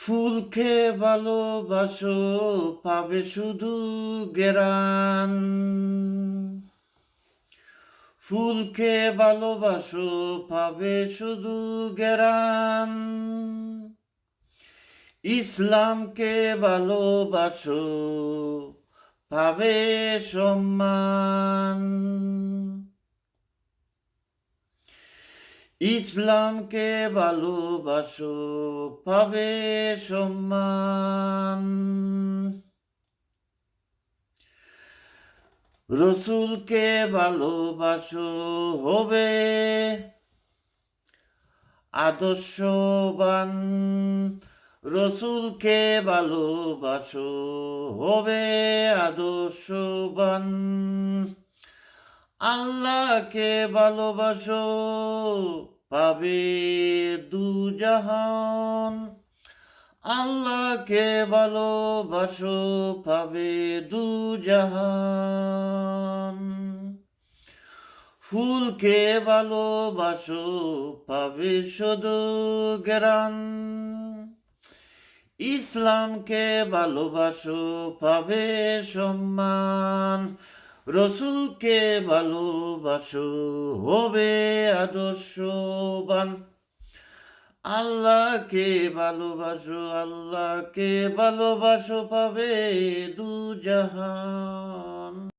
ফুলকে ভালোবাসো পাবে শুধু ঘেরান। ফুলকে ভালোবাসো পাবে শুধু ঘেরান। ইসলামকে ভালোবাসো পাবে সম্মান। ইসলামকে ভালোবাসো পাবে সম্মান। রসুলকে ভালোবাসো হবে আদর্শবান। রসুলকে ভালোবাসো হবে আদর্শবান। আল্লাহকে ভালোবাসো পাবে দুজাহান। আল্লাহকে ভালোবাসো পাবে দুজাহান। ফুলকে ভালোবাসো পাবে শুধু জ্ঞান। ইসলামকে ভালোবাসো পাবে সম্মান। রসুলকে ভালোবাসো হবে আদর্শবান। আল্লাহকে ভালোবাসো পাবে দুজাহান।